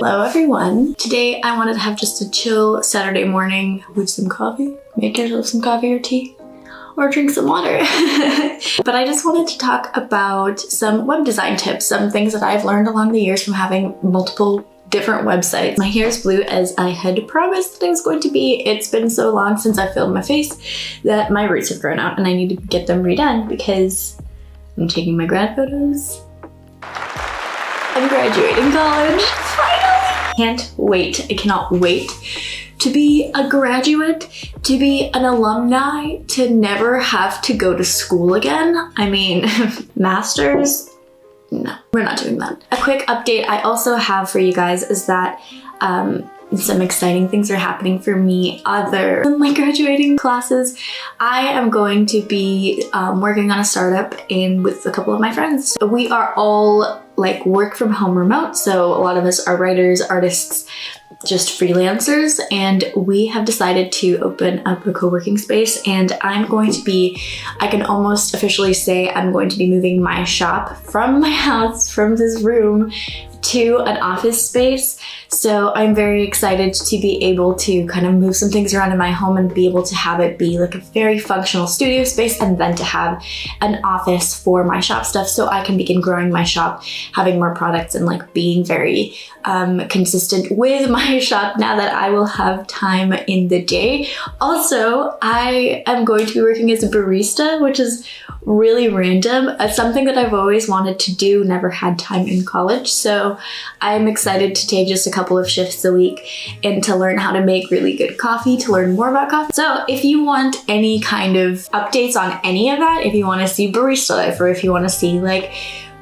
Hello everyone. Today I wanted to have just a chill Saturday morning with some coffee. Make yourself some coffee or tea or drink some water. But I just wanted to talk about some web design tips, some things that I've learned along the years from having multiple different websites. My hair is blue as I had promised that it was going to be. It's been so long since I filmed my face that my roots have grown out and I need to get them redone because I'm taking my grad photos. I'm graduating college, finally! Can't wait, I cannot wait to be a graduate, to be an alumni, to never have to go to school again. I mean, masters, no, we're not doing that. A quick update I also have for you guys is that some exciting things are happening for me other than my graduating classes. I am going to be working on a startup with a couple of my friends. We are all like work from home remote, so a lot of us are writers, artists, just freelancers, and we have decided to open up a co-working space, and I'm going to be, I can almost officially say I'm going to be moving my shop from my house, from this room, to an office space. So I'm very excited to be able to kind of move some things around in my home and be able to have it be like a very functional studio space, and then to have an office for my shop stuff so I can begin growing my shop, having more products, and like being very consistent with my shop now that I will have time in the day. Also, I am going to be working as a barista, which is really random. It's something that I've always wanted to do, never had time in college. So I'm excited to take just a couple of shifts a week and to learn how to make really good coffee, to learn more about coffee. So if you want any kind of updates on any of that, if you want to see barista life, or if you want to see like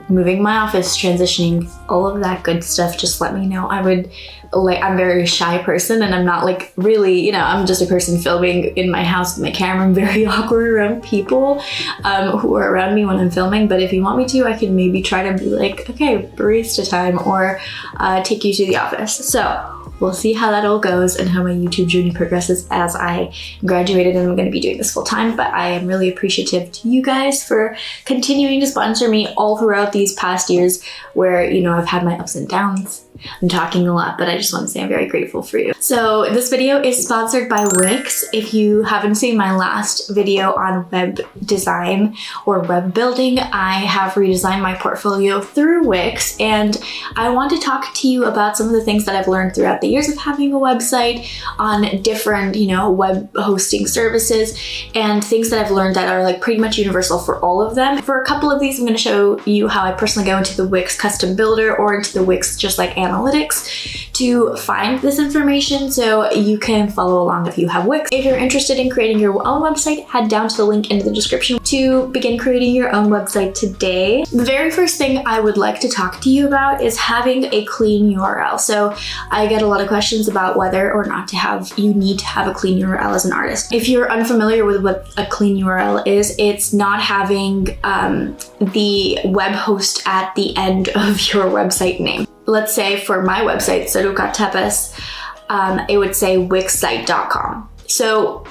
moving my office, transitioning, all of that good stuff, just let me know. I'm a very shy person, and I'm not like really, you know, I'm just a person filming in my house with my camera. I'm very awkward around people who are around me when I'm filming, but if you want me to, I can maybe try to be like, okay, barista time, or take you to the office. So we'll see how that all goes and how my YouTube journey progresses as I graduated and I'm going to be doing this full time. But I am really appreciative to you guys for continuing to sponsor me all throughout these past years where, you know, I've had my ups and downs. I'm talking a lot, but I just want to say I'm very grateful for you. So this video is sponsored by Wix. If you haven't seen my last video on web design or web building, I have redesigned my portfolio through Wix, and I want to talk to you about some of the things that I've learned throughout the years of having a website on different, you know, web hosting services, and things that I've learned that are like pretty much universal for all of them. For a couple of these, I'm going to show you how I personally go into the Wix custom builder or into the Wix just like analytics to find this information, so you can follow along if you have Wix. If you're interested in creating your own website, head down to the link in the description to begin creating your own website today. The very first thing I would like to talk to you about is having a clean URL. So I get a lot of questions about whether or not you need to have a clean URL as an artist. If you're unfamiliar with what a clean URL is, it's not having the web host at the end of your website name. Let's say for my website, Seruka Tepes, it would say wixsite.com. So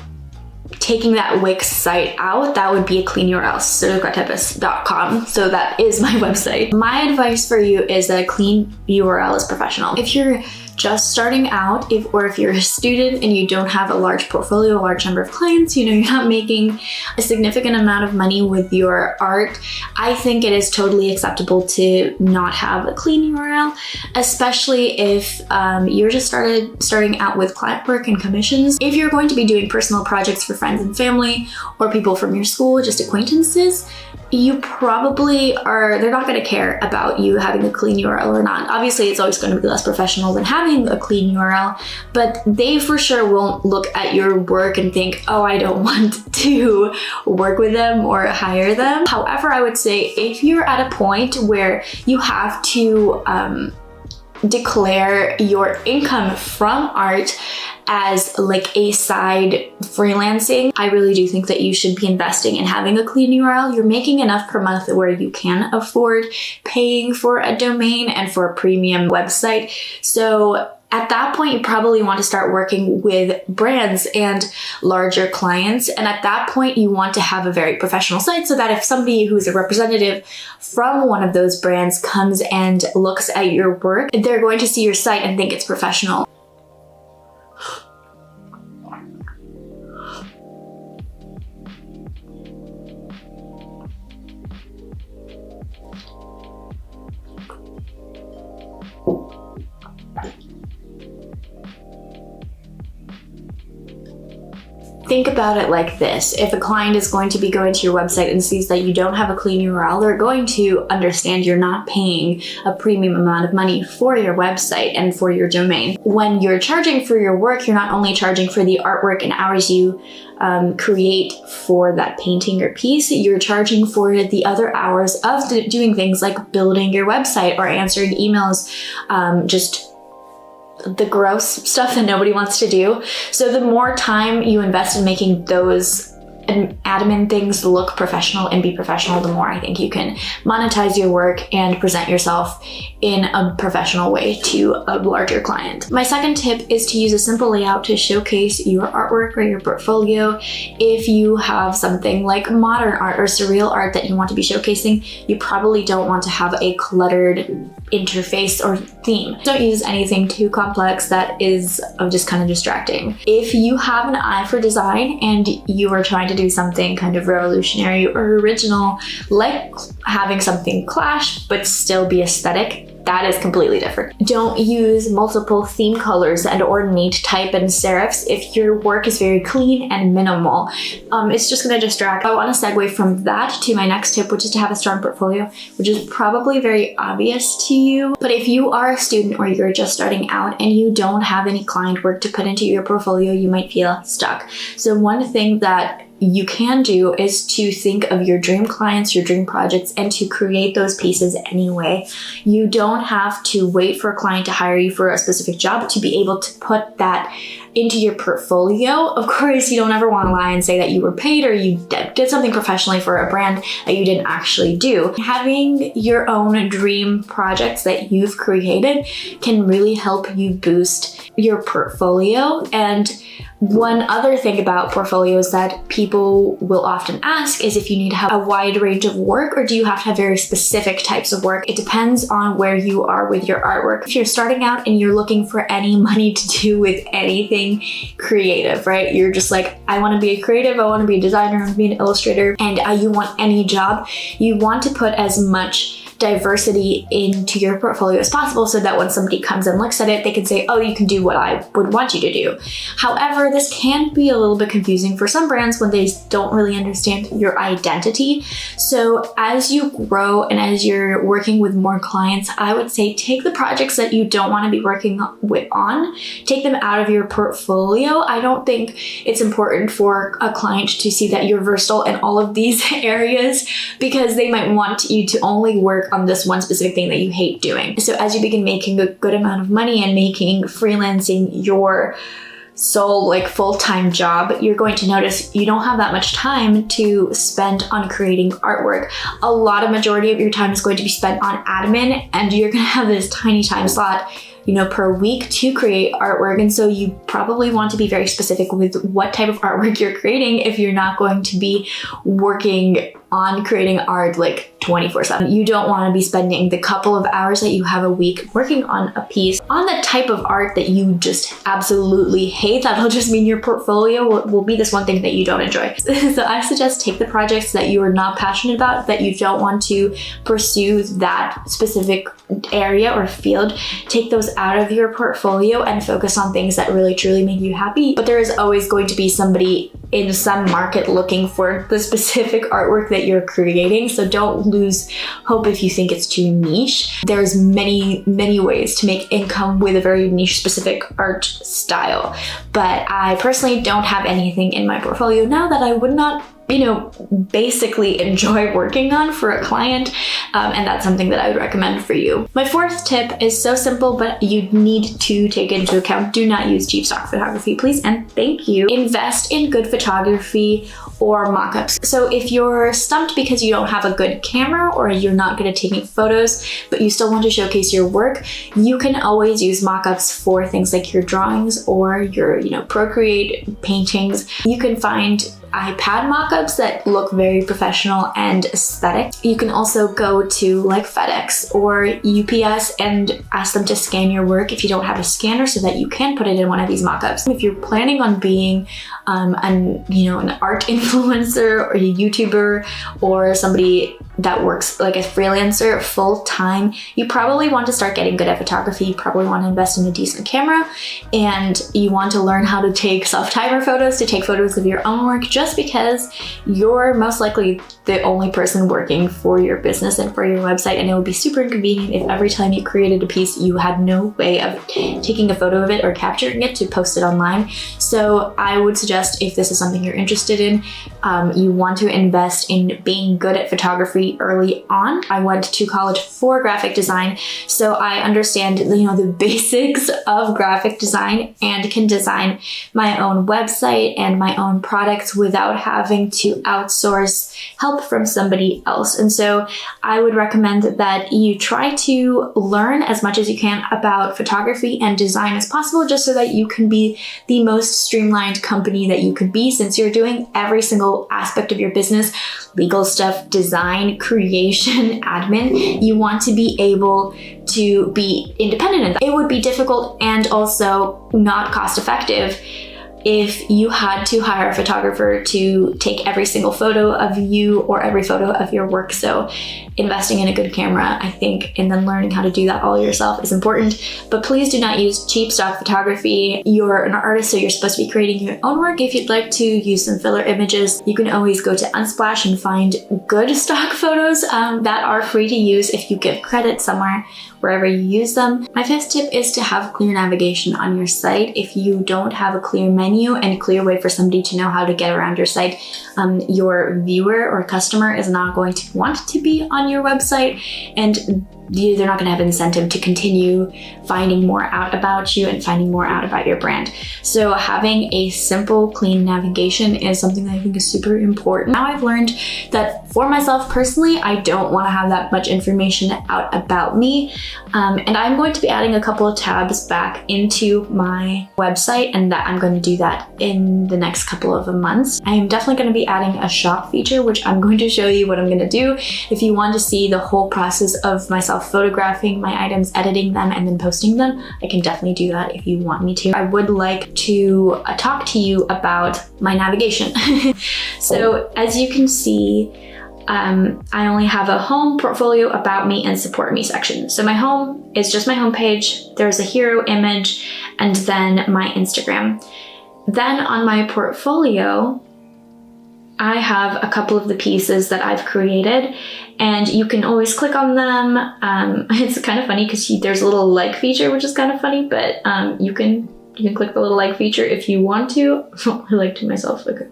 taking that Wix site out, that would be a clean URL, serukatepes.com. So that is my website. My advice for you is that a clean URL is professional. If you're just starting out, or if you're a student and you don't have a large portfolio, a large number of clients, you know, you're not making a significant amount of money with your art, I think it is totally acceptable to not have a clean URL, especially if you're just starting out with client work and commissions. If you're going to be doing personal projects for friends and family or people from your school, just acquaintances, you probably they're not going to care about you having a clean URL or not. Obviously, it's always going to be less professional than having a clean URL, but they for sure won't look at your work and think, oh, I don't want to work with them or hire them. However, I would say if you're at a point where you have to declare your income from art as like a side freelancing, I really do think that you should be investing in having a clean URL. You're making enough per month where you can afford paying for a domain and for a premium website. So At that point, you probably want to start working with brands and larger clients. And at that point, you want to have a very professional site so that if somebody who's a representative from one of those brands comes and looks at your work, they're going to see your site and think it's professional. Think about it like this. If a client is going to be going to your website and sees that you don't have a clean URL, they're going to understand you're not paying a premium amount of money for your website and for your domain. When you're charging for your work, you're not only charging for the artwork and hours you create for that painting or piece, you're charging for the other hours of doing things like building your website or answering emails, just the gross stuff that nobody wants to do. So the more time you invest in making those admin things look professional and be professional, the more I think you can monetize your work and present yourself in a professional way to a larger client. My second tip is to use a simple layout to showcase your artwork or your portfolio. If you have something like modern art or surreal art that you want to be showcasing, you probably don't want to have a cluttered interface or theme. Don't use anything too complex that is just kind of distracting. If you have an eye for design and you are trying to do something kind of revolutionary or original, like having something clash but still be aesthetic, that is completely different. Don't use multiple theme colors and or neat type and serifs if your work is very clean and minimal. It's just going to distract. I want to segue from that to my next tip, which is to have a strong portfolio, which is probably very obvious to you. But if you are a student or you're just starting out and you don't have any client work to put into your portfolio, you might feel stuck. So one thing that you can do is to think of your dream clients, your dream projects, and to create those pieces anyway. You don't have to wait for a client to hire you for a specific job to be able to put that into your portfolio. Of course, you don't ever want to lie and say that you were paid or you did something professionally for a brand that you didn't actually do. Having your own dream projects that you've created can really help you boost your portfolio. And one other thing about portfolios that people will often ask is if you need to have a wide range of work or do you have to have very specific types of work? It depends on where you are with your artwork. If you're starting out and you're looking for any money to do with anything creative, right? You're just like, I want to be a creative, I want to be a designer, I want to be an illustrator, and you want any job. You want to put as much diversity into your portfolio as possible so that when somebody comes and looks at it, they can say, oh, you can do what I would want you to do. However, this can be a little bit confusing for some brands when they don't really understand your identity. So as you grow and as you're working with more clients, I would say take the projects that you don't want to be working on, take them out of your portfolio. I don't think it's important for a client to see that you're versatile in all of these areas because they might want you to only work on this one specific thing that you hate doing. So as you begin making a good amount of money and making freelancing your sole, like full-time job, you're going to notice you don't have that much time to spend on creating artwork. A lot of majority of your time is going to be spent on admin, and you're going to have this tiny time slot, per week to create artwork. And so you probably want to be very specific with what type of artwork you're creating if you're not going to be working on creating art like 24/7. You don't want to be spending the couple of hours that you have a week working on a piece on the type of art that you just absolutely hate. That'll just mean your portfolio will be this one thing that you don't enjoy. So I suggest take the projects that you are not passionate about, that you don't want to pursue that specific area or field, take those out of your portfolio and focus on things that really truly make you happy. But there is always going to be somebody in some market looking for the specific artwork that you're creating. So don't lose hope if you think it's too niche. There's many ways to make income with a very niche specific art style. But I personally don't have anything in my portfolio now that I would not basically enjoy working on for a client, and that's something that I would recommend for you. My fourth tip is so simple, but you need to take into account. Do not use cheap stock photography, please, and thank you. Invest in good photography or mock-ups. So if you're stumped because you don't have a good camera or you're not good at taking photos, but you still want to showcase your work, you can always use mock-ups for things like your drawings or your, Procreate paintings. You can find iPad mock-ups that look very professional and aesthetic. You can also go to like FedEx or UPS and ask them to scan your work if you don't have a scanner so that you can put it in one of these mock-ups. If you're planning on being an art influencer or a YouTuber or somebody that works like a freelancer full time, you probably want to start getting good at photography. You probably want to invest in a decent camera, and you want to learn how to take self-timer photos, to take photos of your own work, just because you're most likely the only person working for your business and for your website, and it would be super inconvenient if every time you created a piece you had no way of taking a photo of it or capturing it to post it online. So I would suggest, if this is something you're interested in, you want to invest in being good at photography early on. I went to college for graphic design, so I understand the basics of graphic design and can design my own website and my own products without having to outsource help from somebody else. And so I would recommend that you try to learn as much as you can about photography and design as possible, just so that you can be the most streamlined company that you could be, since you're doing every single aspect of your business: legal stuff, design, creation, admin. You want to be able to be independent in that. It would be difficult and also not cost effective if you had to hire a photographer to take every single photo of you or every photo of your work. So investing in a good camera, I think, and then learning how to do that all yourself is important. But please do not use cheap stock photography. You're an artist, so you're supposed to be creating your own work. If you'd like to use some filler images, you can always go to Unsplash and find good stock photos that are free to use if you give credit somewhere, wherever you use them. My fifth tip is to have clear navigation on your site. If you don't have a clear menu and a clear way for somebody to know how to get around your site, your viewer or customer is not going to want to be on your website, and they're not going to have incentive to continue finding more out about you and finding more out about your brand. So having a simple, clean navigation is something that I think is super important. Now I've learned that for myself personally, I don't want to have that much information out about me. And I'm going to be adding a couple of tabs back into my website, and that I'm going to do that in the next couple of months. I am definitely going to be adding a shop feature, which I'm going to show you what I'm going to do. If you want to see the whole process of myself photographing my items, editing them, and then posting them, I can definitely do that if you want me to. I would like to talk to you about my navigation. So as you can see, I only have a home, portfolio, about me, and support me section. So my home is just my home page. There's a hero image and then my Instagram. Then on my portfolio, I have a couple of the pieces that I've created, and you can always click on them. It's kind of funny because there's a little like feature, which is kind of funny, but you can click the little like feature if you want to. I like to myself, okay.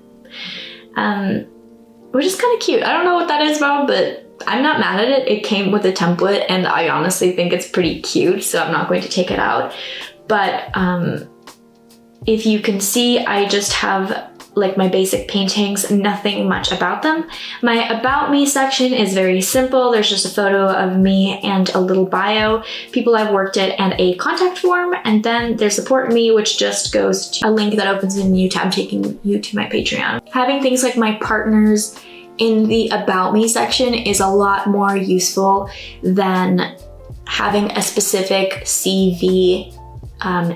Which is kind of cute. I don't know what that is about, but I'm not mad at it. It came with a template, and I honestly think it's pretty cute, so I'm not going to take it out. But if you can see, I just have like my basic paintings, nothing much about them. My about me section is very simple. There's just a photo of me and a little bio, people I've worked at, and a contact form. And then there's support me, which just goes to a link that opens a new tab taking you to my Patreon. Having things like my partners in the about me section is a lot more useful than having a specific CV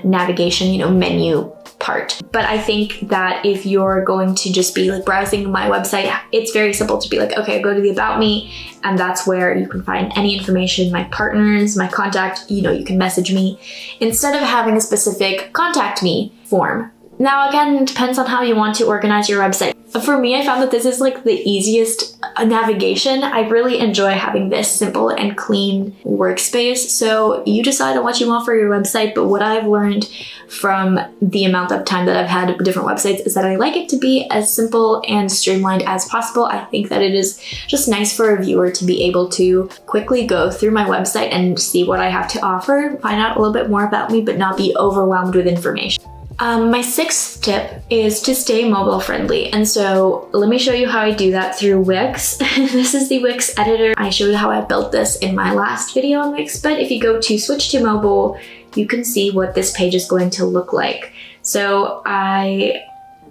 navigation, menu part. But I think that if you're going to just be like browsing my website, it's very simple to be like, okay, go to the about me, and that's where you can find any information, my partners, my contact, you can message me, instead of having a specific contact me form. Now again, it depends on how you want to organize your website. For me, I found that this is like the easiest navigation. I really enjoy having this simple and clean workspace. So you decide on what you want for your website, but what I've learned from the amount of time that I've had different websites is that I like it to be as simple and streamlined as possible. I think that it is just nice for a viewer to be able to quickly go through my website and see what I have to offer, find out a little bit more about me, but not be overwhelmed with information. My sixth tip is to stay mobile friendly. And so let me show you how I do that through Wix. This is the Wix editor. I showed how I built this in my last video on Wix, but if you go to switch to mobile, you can see what this page is going to look like. So I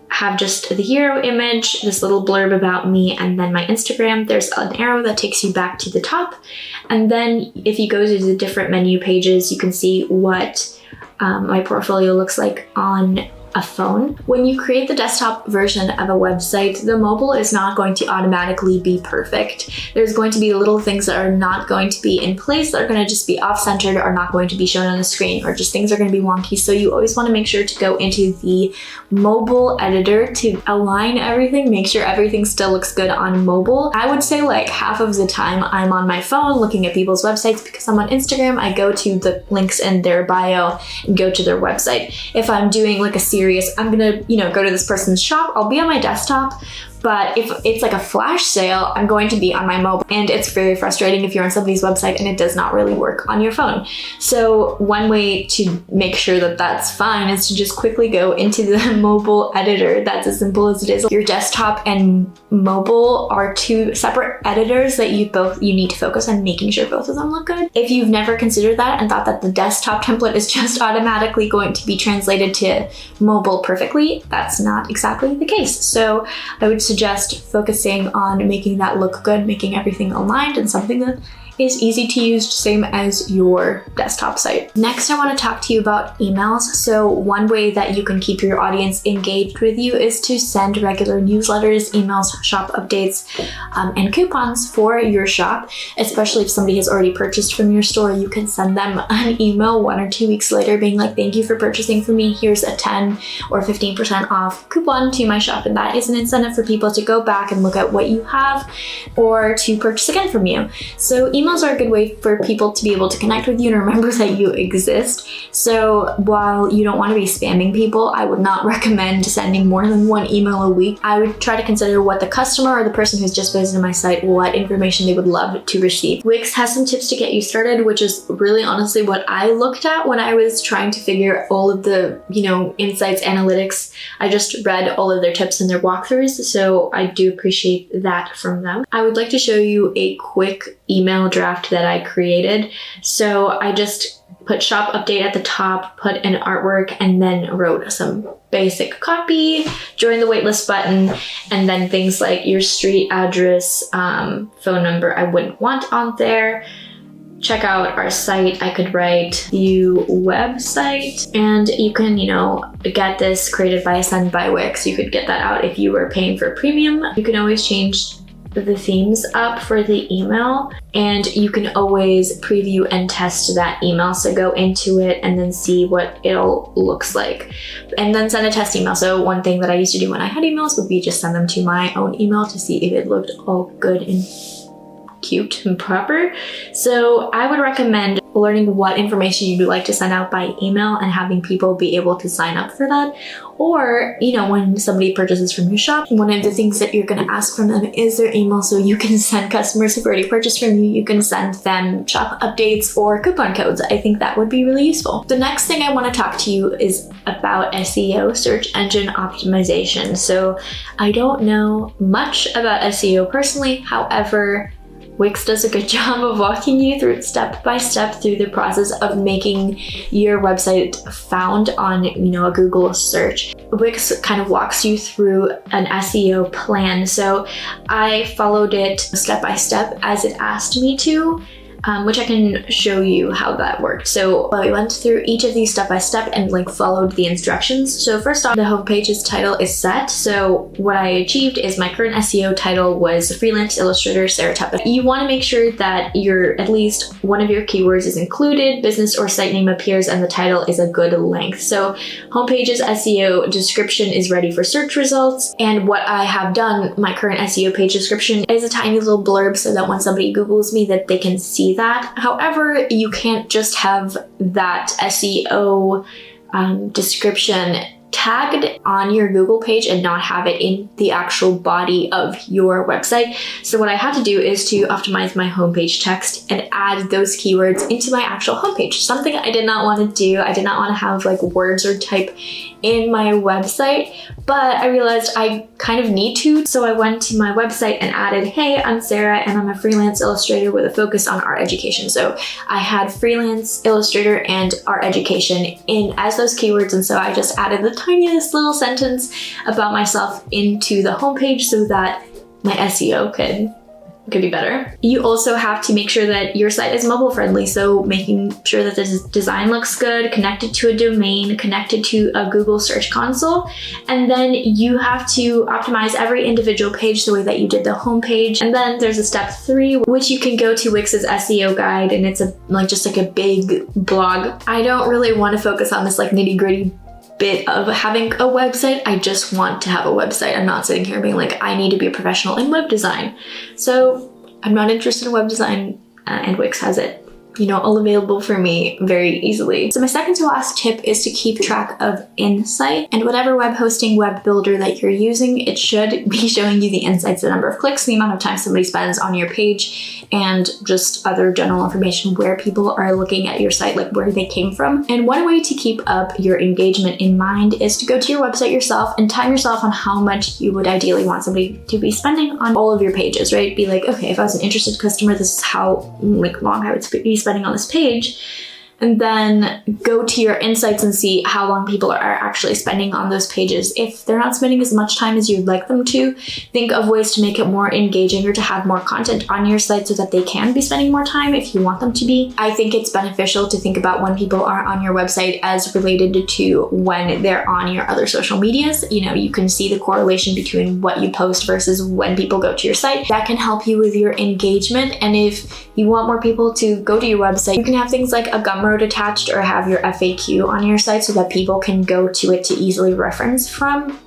have just the hero image, this little blurb about me, and then my Instagram. There's an arrow that takes you back to the top. And then if you go to the different menu pages, you can see what my portfolio looks like on a phone. When you create the desktop version of a website, the mobile is not going to automatically be perfect. There's going to be little things that are not going to be in place, that are going to just be off-centered or not going to be shown on the screen, or just things are going to be wonky. So you always want to make sure to go into the mobile editor to align everything, make sure everything still looks good on mobile. I would say like half of the time I'm on my phone looking at people's websites. Because I'm on Instagram, I go to the links in their bio and go to their website. If I'm doing like a I'm gonna, go to this person's shop, I'll be on my desktop. But if it's like a flash sale, I'm going to be on my mobile. And it's very frustrating if you're on somebody's website and it does not really work on your phone. So one way to make sure that that's fine is to just quickly go into the mobile editor. That's as simple as it is. Your desktop and mobile are two separate editors that you need to focus on making sure both of them look good. If you've never considered that and thought that the desktop template is just automatically going to be translated to mobile perfectly, that's not exactly the case. So I would suggest focusing on making that look good, making everything aligned and something that is easy to use, same as your desktop site. Next, I want to talk to you about emails. So one way that you can keep your audience engaged with you is to send regular newsletters, emails, shop updates, and coupons for your shop. Especially if somebody has already purchased from your store, you can send them an email 1 or 2 weeks later being like, thank you for purchasing from me. Here's a 10 or 15% off coupon to my shop. And that is an incentive for people to go back and look at what you have or to purchase again from you. So emails are a good way for people to be able to connect with you and remember that you exist. So while you don't want to be spamming people, I would not recommend sending more than 1 email a week. I would try to consider what the customer or the person who's just visited my site, what information they would love to receive. Wix has some tips to get you started, which is really honestly what I looked at when I was trying to figure all of the, insights, analytics. I just read all of their tips and their walkthroughs, so I do appreciate that from them. I would like to show you a quick email draft that I created. So I just put shop update at the top, put an artwork, and then wrote some basic copy, join the waitlist button, and then things like your street address, phone number I wouldn't want on there. Check out our site. I could write view website, and you can, get this created by Send by Wix. You could get that out if you were paying for premium. You can always change the themes up for the email, and you can always preview and test that email. So go into it and then see what it all looks like, and then send a test email. So one thing that I used to do when I had emails would be just send them to my own email to see if it looked all good and cute and proper. So I would recommend learning what information you'd like to send out by email and having people be able to sign up for that. Or, when somebody purchases from your shop, one of the things that you're going to ask from them is their email, so you can send customers who've already purchased from you can send them shop updates or coupon codes. I think that would be really useful. The next thing I want to talk to you is about SEO, search engine optimization. So I don't know much about SEO personally. However, Wix does a good job of walking you through step by step through the process of making your website found on, a Google search. Wix kind of walks you through an SEO plan. So I followed it step by step as it asked me to. Which I can show you how that worked. So I went through each of these step by step and followed the instructions. So first off, the homepage's title is set. So what I achieved is my current SEO title was freelance illustrator Sarah Teppa. You want to make sure that at least one of your keywords is included, business or site name appears, and the title is a good length. So homepage's SEO description is ready for search results. And what I have done, my current SEO page description is a tiny little blurb so that when somebody Googles me that they can see that. However, you can't just have that SEO description tagged on your Google page and not have it in the actual body of your website. So what I had to do is to optimize my homepage text and add those keywords into my actual homepage. Something I did not want to do. I did not want to have like words or type in my website, but I realized I kind of need to. So I went to my website and added, hey, I'm Sarah and I'm a freelance illustrator with a focus on art education. So I had freelance illustrator and art education in as those keywords. And so I just added the tiniest little sentence about myself into the homepage so that my SEO could be better. You also have to make sure that your site is mobile friendly. So making sure that the design looks good, connected to a domain, connected to a Google Search Console. And then you have to optimize every individual page the way that you did the homepage. And then there's a step 3, which you can go to Wix's SEO guide, and it's just like a big blog. I don't really want to focus on this like nitty-gritty bit of having a website. I just want to have a website. I'm not sitting here being like, I need to be a professional in web design. So I'm not interested in web design, and Wix has it, all available for me very easily. So my second to last tip is to keep track of insight, and whatever web hosting web builder that you're using, it should be showing you the insights, the number of clicks, the amount of time somebody spends on your page, and just other general information where people are looking at your site, like where they came from. And one way to keep up your engagement in mind is to go to your website yourself and time yourself on how much you would ideally want somebody to be spending on all of your pages, right? Be like, okay, if I was an interested customer, this is how long I would be spending on this page. And then go to your insights and see how long people are actually spending on those pages. If they're not spending as much time as you'd like them to, think of ways to make it more engaging or to have more content on your site so that they can be spending more time if you want them to be. I think it's beneficial to think about when people are on your website as related to when they're on your other social medias. You can see the correlation between what you post versus when people go to your site. That can help you with your engagement. And if you want more people to go to your website, you can have things like a Gumroad attached or have your FAQ on your site so that people can go to it to easily reference from.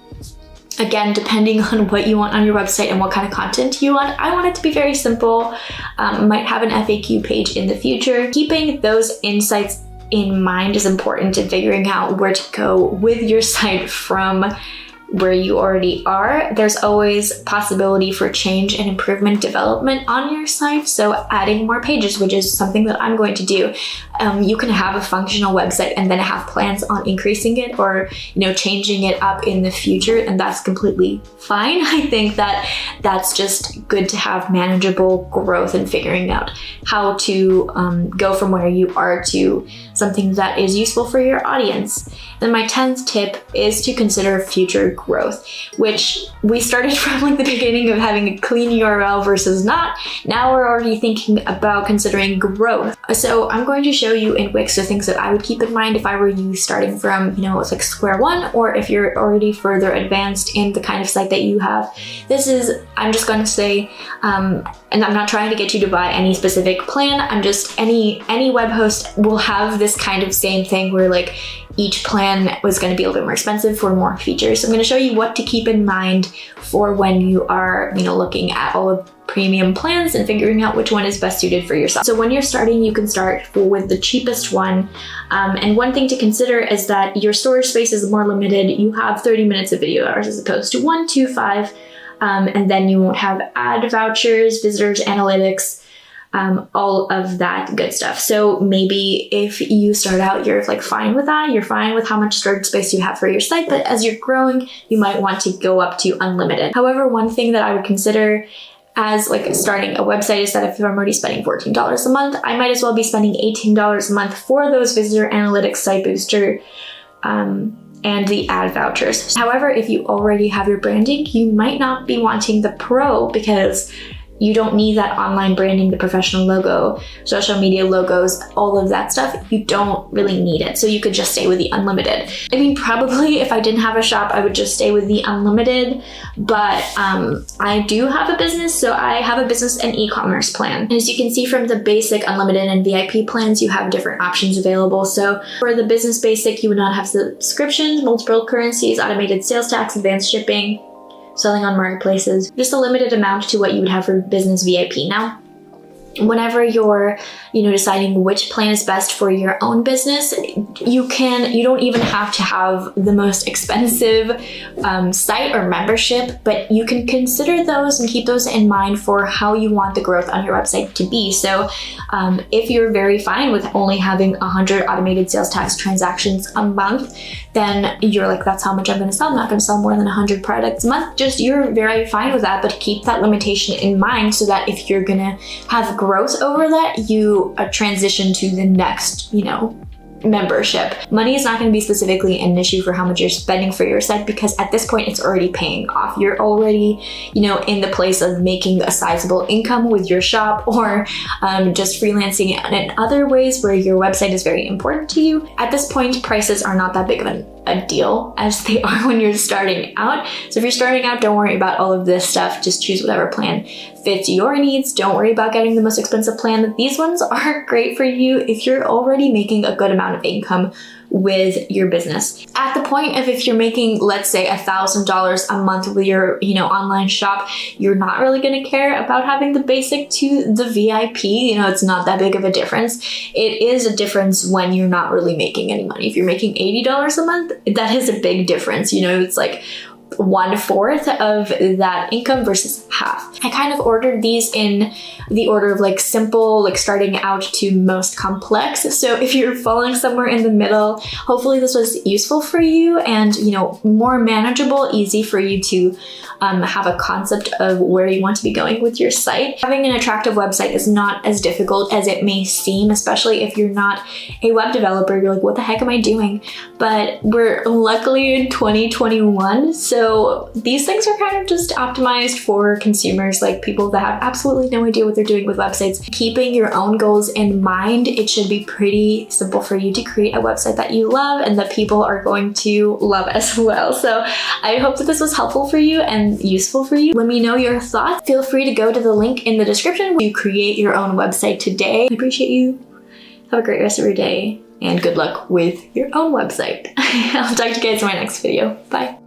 Again, depending on what you want on your website and what kind of content you want. I want it to be very simple. Might have an FAQ page in the future. Keeping those insights in mind is important in figuring out where to go with your site from where you already are. There's always possibility for change and improvement development on your site. So adding more pages, which is something that I'm going to do. You can have a functional website and then have plans on increasing it or, changing it up in the future. And that's completely fine. I think that that's just good to have manageable growth and figuring out how to go from where you are to something that is useful for your audience. Then my 10th tip is to consider future growth, which we started from the beginning of having a clean URL versus not. Now we're already thinking about considering growth. So I'm going to show you in Wix the things that I would keep in mind if I were you starting from, it's like square one, or if you're already further advanced in the kind of site that you have. I'm just going to say, and I'm not trying to get you to buy any specific plan. I'm just, any web host will have this kind of same thing where each plan was going to be a little bit more expensive for more features. So I'm going to show you what to keep in mind for when you are, looking at all of premium plans and figuring out which one is best suited for yourself. So when you're starting, you can start with the cheapest one. And one thing to consider is that your storage space is more limited. You have 30 minutes of video hours as opposed to 1, 2, 5. And then you won't have ad vouchers, visitors, analytics, all of that good stuff. So maybe if you start out, you're fine with that. You're fine with how much storage space you have for your site. But as you're growing, you might want to go up to unlimited. However, one thing that I would consider as starting a website is that if I'm already spending $14 a month, I might as well be spending $18 a month for those visitor analytics, site booster, and the ad vouchers. However, if you already have your branding, you might not be wanting the pro because you don't need that online branding, the professional logo, social media logos, all of that stuff. You don't really need it. So you could just stay with the unlimited. I mean, probably if I didn't have a shop, I would just stay with the unlimited, but I do have a business, so I have a business and e-commerce plan. And as you can see from the basic, unlimited, and VIP plans, you have different options available. So for the business basic, you would not have subscriptions, multiple currencies, automated sales tax, advanced shipping, selling on marketplaces, just a limited amount to what you would have for business VIP. Now, whenever you're, deciding which plan is best for your own business, you don't even have to have the most expensive site or membership, but you can consider those and keep those in mind for how you want the growth on your website to be. So if you're very fine with only having 100 automated sales tax transactions a month, then you're like, that's how much I'm going to sell. I'm not going to sell more than 100 products a month. You're very fine with that, but keep that limitation in mind so that if you're going to have growth over that, you transition to the next, membership. Money is not going to be specifically an issue for how much you're spending for your site, because at this point it's already paying off. You're already, in the place of making a sizable income with your shop, or just freelancing in other ways where your website is very important to you. At this point, prices are not that big of a deal as they are when you're starting out. So if you're starting out, don't worry about all of this stuff. Just choose whatever plan fits your needs. Don't worry about getting the most expensive plan. These ones are great for you if you're already making a good amount of income with your business. At the point of if you're making, let's say, $1,000 a month with your, online shop, you're not really going to care about having the basic to the VIP. It's not that big of a difference. It is a difference when you're not really making any money. If you're making $80 a month, that is a big difference. It's like 1/4 of that income versus half. I kind of ordered these in the order of like simple, like starting out to most complex. So if you're falling somewhere in the middle, hopefully this was useful for you and, more manageable, easy for you to have a concept of where you want to be going with your site. Having an attractive website is not as difficult as it may seem, especially if you're not a web developer. You're like, what the heck am I doing? But we're luckily in 2021, so these things are kind of just optimized for consumers, like people that have absolutely no idea what they're doing with websites. Keeping your own goals in mind, it should be pretty simple for you to create a website that you love and that people are going to love as well. So I hope that this was helpful for you and useful for you. Let me know your thoughts. Feel free to go to the link in the description to create your own website today. I appreciate you. Have a great rest of your day and good luck with your own website. I'll talk to you guys in my next video. Bye.